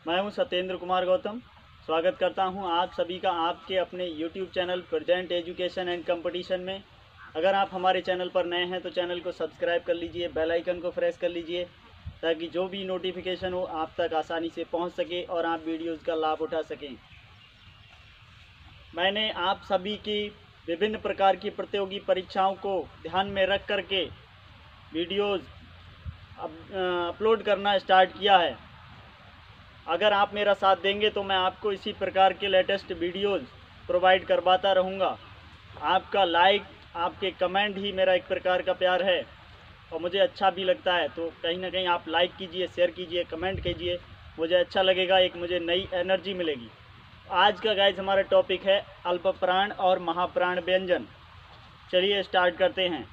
मैं हूं सत्येंद्र कुमार गौतम। स्वागत करता हूं आप सभी का आपके अपने YouTube channel present education and competition में। अगर आप हमारे चैनल पर नए हैं तो चैनल को सब्सक्राइब कर लीजिए, बेल आइकन को प्रेस कर लीजिए ताकि जो भी नोटिफिकेशन हो आप तक आसानी से पहुंच सके और आप वीडियोज़ का लाभ उठा सकें। मैंने आप सभी की विभिन्न प्रकार की प्रतियोगी परीक्षाओं को ध्यान में रख करके वीडियोज़ अपलोड करना स्टार्ट किया है। अगर आप मेरा साथ देंगे तो मैं आपको इसी प्रकार के लेटेस्ट वीडियोज़ प्रोवाइड करवाता रहूँगा। आपका लाइक, आपके कमेंट ही मेरा एक प्रकार का प्यार है और मुझे अच्छा भी लगता है। तो कहीं ना कहीं आप लाइक कीजिए, शेयर कीजिए, कमेंट कीजिए, मुझे अच्छा लगेगा, एक मुझे नई एनर्जी मिलेगी। आज का गाइस हमारा टॉपिक है अल्प प्राण और महाप्राण व्यंजन। चलिए स्टार्ट करते हैं।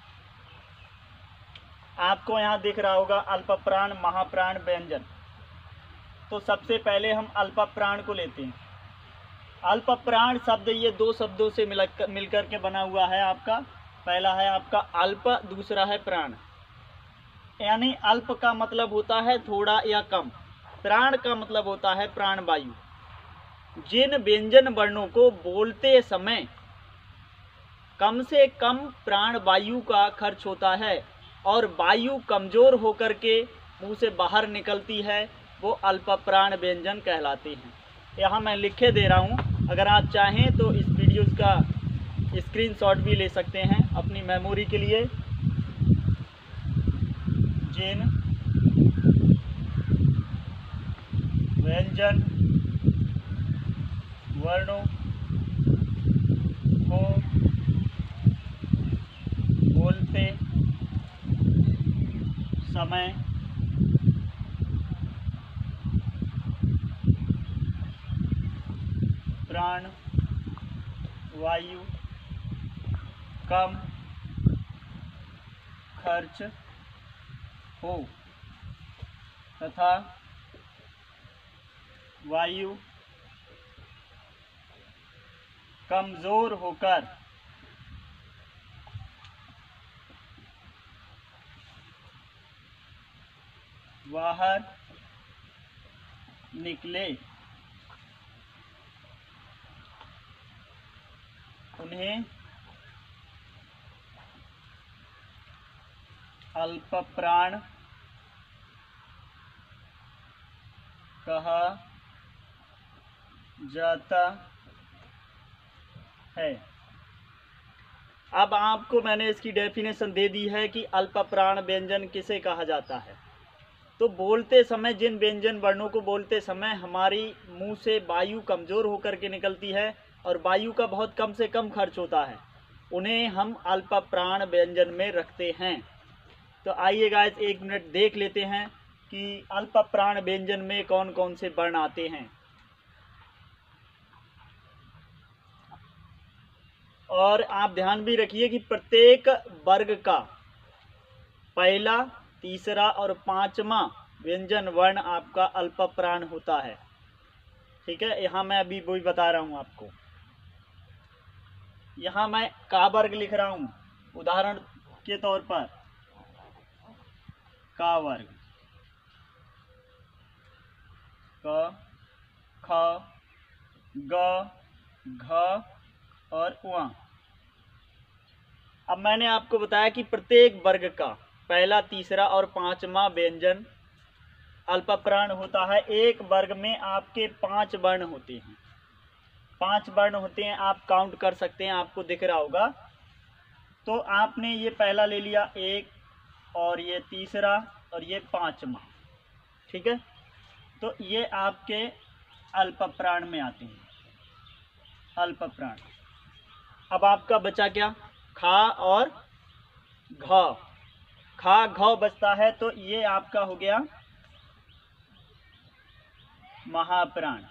आपको यहाँ दिख रहा होगा अल्प प्राण महाप्राण व्यंजन। तो सबसे पहले हम अल्प प्राण को लेते हैं। अल्प प्राण शब्द ये दो शब्दों से मिलकर के बना हुआ है आपका। पहला है आपका अल्प, दूसरा है प्राण। यानी अल्प का मतलब होता है थोड़ा या कम, प्राण का मतलब होता है प्राण वायु। जिन व्यंजन वर्णों को बोलते समय कम से कम प्राण वायु का खर्च होता है और वायु कमजोर होकर के मुंह से बाहर निकलती है, वो अल्प प्राण व्यंजन कहलाते हैं। यहाँ मैं लिखे दे रहा हूँ, अगर आप चाहें तो इस वीडियो का स्क्रीनशॉट भी ले सकते हैं अपनी मेमोरी के लिए। जिन व्यंजन वर्णों को बोलते समय प्राण वायु कम खर्च हो तथा वायु कमजोर होकर बाहर निकले, उन्हें अल्प प्राण कहा जाता है। अब आपको मैंने इसकी डेफिनेशन दे दी है कि अल्प प्राण व्यंजन किसे कहा जाता है। तो बोलते समय, जिन व्यंजन वर्णों को बोलते समय हमारी मुंह से वायु कमजोर होकर के निकलती है और वायु का बहुत कम से कम खर्च होता है, उन्हें हम अल्प प्राण व्यंजन में रखते हैं। तो आइए गाइस एक मिनट देख लेते हैं कि अल्प प्राण व्यंजन में कौन कौन से वर्ण आते हैं। और आप ध्यान भी रखिए कि प्रत्येक वर्ग का पहला, तीसरा और पांचवा व्यंजन वर्ण आपका अल्प प्राण होता है। ठीक है, यहाँ मैं अभी वही बता रहा हूँ आपको। यहाँ मैं का वर्ग लिख रहा हूँ उदाहरण के तौर पर। का वर्ग, क, ख, ग, घ और व। अब मैंने आपको बताया कि प्रत्येक वर्ग का पहला, तीसरा और पांचवा व्यंजन अल्प प्राण होता है। एक वर्ग में आपके 5 वर्ण होते हैं। 5 वर्ण होते हैं, आप काउंट कर सकते हैं, आपको दिख रहा होगा। तो आपने ये पहला ले लिया एक, और ये तीसरा और ये पांचवा। ठीक है, तो ये आपके अल्प प्राण में आते हैं, अल्प प्राण। अब आपका बचा क्या? खा और घ। खा घ बचता है, तो ये आपका हो गया महाप्राण।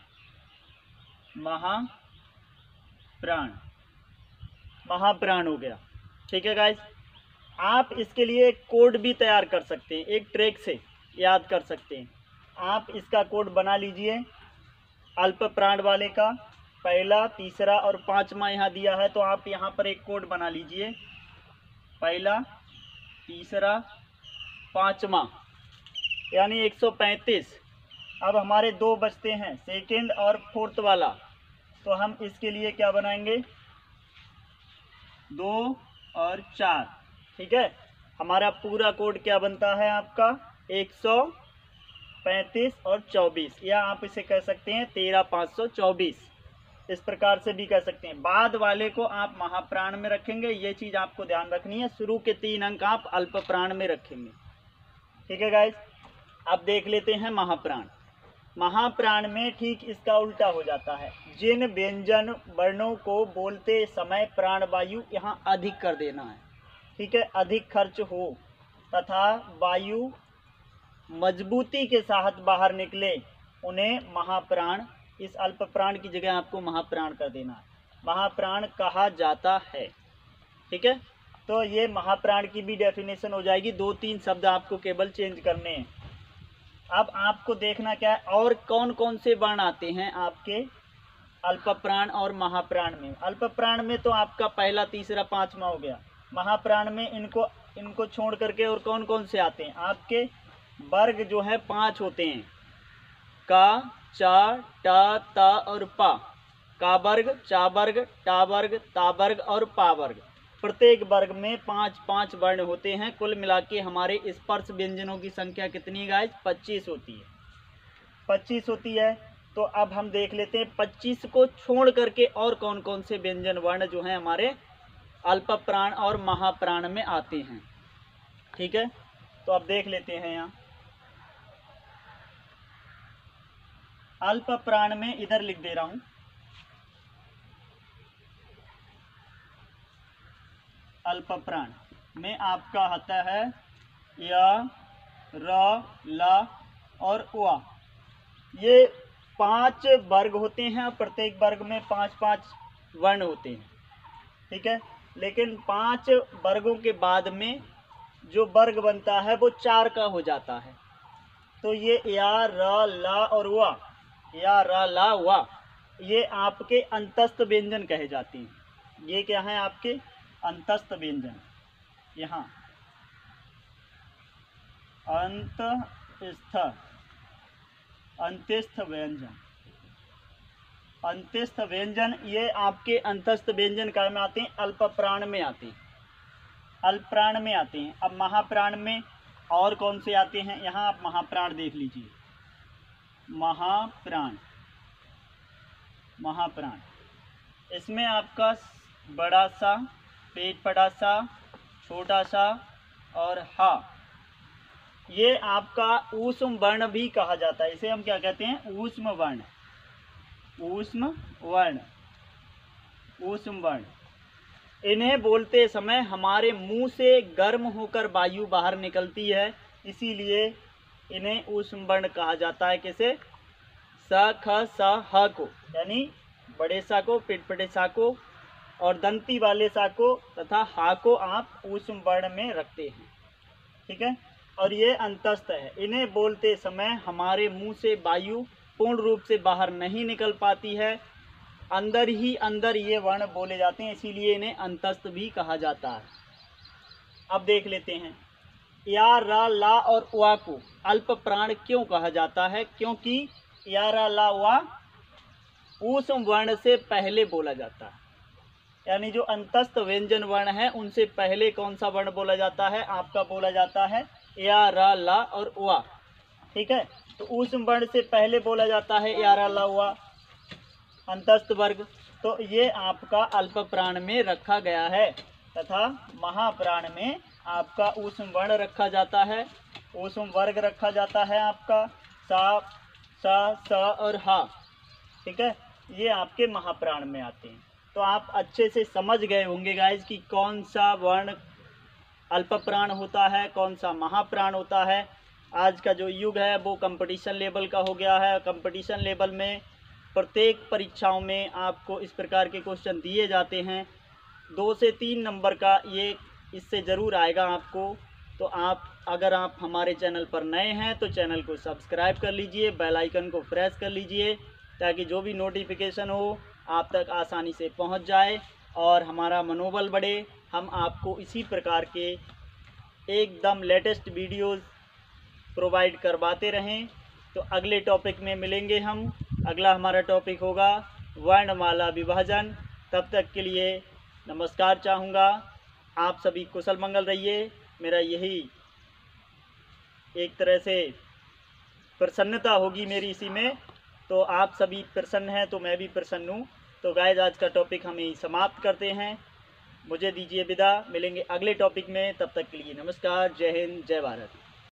महाप्राण, महाप्राण हो गया। ठीक है गाइस, आप इसके लिए एक कोड भी तैयार कर सकते हैं, एक ट्रिक से याद कर सकते हैं। आप इसका कोड बना लीजिए अल्प प्राण वाले का। पहला, तीसरा और पांचवा यहाँ दिया है, तो आप यहाँ पर एक कोड बना लीजिए। पहला, तीसरा, पांचवा, यानी 135 अब हमारे दो बचते हैं, सेकंड और फोर्थ वाला, तो हम इसके लिए क्या बनाएंगे, 2 और 4। ठीक है, हमारा पूरा कोड क्या बनता है आपका 135 और 24, या आप इसे कह सकते हैं 13524, इस प्रकार से भी कह सकते हैं। बाद वाले को आप महाप्राण में रखेंगे, ये चीज़ आपको ध्यान रखनी है। शुरू के 3 अंक आप अल्प प्राण में रखेंगे। ठीक है गाइस, अब देख लेते हैं महाप्राण। महाप्राण में ठीक इसका उल्टा हो जाता है। जिन व्यंजन वर्णों को बोलते समय प्राणवायु यहाँ अधिक कर देना है। ठीक है, अधिक खर्च हो तथा वायु मजबूती के साथ बाहर निकले, उन्हें महाप्राण, इस अल्प प्राण की जगह आपको महाप्राण कर देना है, महाप्राण कहा जाता है। ठीक है, तो ये महाप्राण की भी डेफिनेशन हो जाएगी। 2-3 शब्द आपको केवल चेंज करने हैं। अब आपको देखना क्या है, और कौन कौन से वर्ण आते हैं आपके अल्प प्राण और महाप्राण में। अल्प प्राण में तो आपका पहला, तीसरा, 5वां हो गया। महाप्राण में इनको छोड़ करके और कौन कौन से आते हैं आपके, वर्ग जो है 5 होते हैं, का, चा, टा, ता और पा। का वर्ग, चा वर्ग, टा वर्ग, ता वर्ग और पा वर्ग। प्रत्येक वर्ग में 5-5 वर्ण होते हैं। कुल मिला के हमारे स्पर्श व्यंजनों की संख्या कितनी गाइस, 25 होती है। 25 होती है। तो अब हम देख लेते हैं 25 को छोड़ करके और कौन कौन से व्यंजन वर्ण जो हैं हमारे अल्प प्राण और महाप्राण में आते हैं। ठीक है, तो अब देख लेते हैं यहाँ अल्प प्राण में, इधर लिख दे रहा हूं, अल्प प्राण में आपका आता है या, र, ला और वा। ये 5 वर्ग होते हैं, प्रत्येक वर्ग में 5-5 वर्ण होते हैं। ठीक है, लेकिन 5 वर्गों के बाद में जो वर्ग बनता है वो 4 का हो जाता है। तो ये या, र, ला और वा, या, र, ला, वा, ये आपके अंतस्थ व्यंजन कहे जाते हैं। ये क्या है आपके अंतस्थ व्यंजन। यहाँ अंतस्थ व्यंजन, अंतस्थ व्यंजन, ये आपके अंतस्थ व्यंजन क्या में आते हैं, अल्प प्राण में आते हैं, अल्प प्राण में आते हैं। अब महाप्राण में और कौन से आते हैं, यहाँ आप महाप्राण देख लीजिए। महाप्राण, महाप्राण, इसमें आपका बड़ा सा, पेट बड़ा सा, छोटा सा और हा, ये आपका ऊष्म वर्ण भी कहा जाता है। इसे हम क्या कहते हैं, ऊष्म वर्ण, ऊष्म वर्ण, ऊष्म वर्ण। इन्हें बोलते समय हमारे मुंह से गर्म होकर वायु बाहर निकलती है, इसीलिए इन्हें ऊष्म वर्ण कहा जाता है। किसे, स, ख, स, ह को, यानी बड़े सा को, पिटपटे सा को और दंती वाले सा को तथा हा को आप ऊष्म वर्ण में रखते हैं। ठीक है, और ये अंतस्थ है। इन्हें बोलते समय हमारे मुंह से वायु पूर्ण रूप से बाहर नहीं निकल पाती है, अंदर ही अंदर ये वर्ण बोले जाते हैं, इसीलिए इन्हें अंतस्थ भी कहा जाता है। अब देख लेते हैं या, रा, ला और वा को अल्प प्राण क्यों कहा जाता है, क्योंकि या, रा, ला, वा ऊष्म वर्ण से पहले बोला जाता है। यानी जो अंतस्थ व्यंजन वर्ण है उनसे पहले कौन सा वर्ण बोला जाता है, आपका बोला जाता है या, रा, ला और वा। ठीक है, तो ऊष्म वर्ण से पहले बोला जाता है या, रा, ला, वा, अंतस्थ वर्ग। तो ये आपका अल्प प्राण में रखा गया है तथा महाप्राण में आपका ऊष्म वर्ण रखा जाता है, ऊष्म वर्ग रखा जाता है आपका सा, स और हा। ठीक है, ये आपके महाप्राण में आते हैं। तो आप अच्छे से समझ गए होंगे गाइज कि कौन सा वर्ण अल्प प्राण होता है, कौन सा महाप्राण होता है। आज का जो युग है वो कंपटीशन लेवल का हो गया है। कंपटीशन लेवल में प्रत्येक परीक्षाओं में आपको इस प्रकार के क्वेश्चन दिए जाते हैं। 2 से 3 नंबर का ये इससे ज़रूर आएगा आपको। तो आप अगर आप हमारे चैनल पर नए हैं तो चैनल को सब्सक्राइब कर लीजिए, बेल आइकन को प्रेस कर लीजिए, ताकि जो भी नोटिफिकेशन हो आप तक आसानी से पहुंच जाए और हमारा मनोबल बढ़े। हम आपको इसी प्रकार के एकदम लेटेस्ट वीडियोस प्रोवाइड करवाते रहें। तो अगले टॉपिक में मिलेंगे हम। अगला हमारा टॉपिक होगा वर्णमाला विभाजन। तब तक के लिए नमस्कार चाहूँगा। आप सभी कुशल मंगल रहिए। मेरा यही एक तरह से प्रसन्नता होगी मेरी इसी में, तो आप सभी प्रसन्न हैं तो मैं भी प्रसन्न हूँ। तो गाइस, आज का टॉपिक हम यही समाप्त करते हैं। मुझे दीजिए विदा, मिलेंगे अगले टॉपिक में। तब तक के लिए नमस्कार, जय हिंद, जय भारत।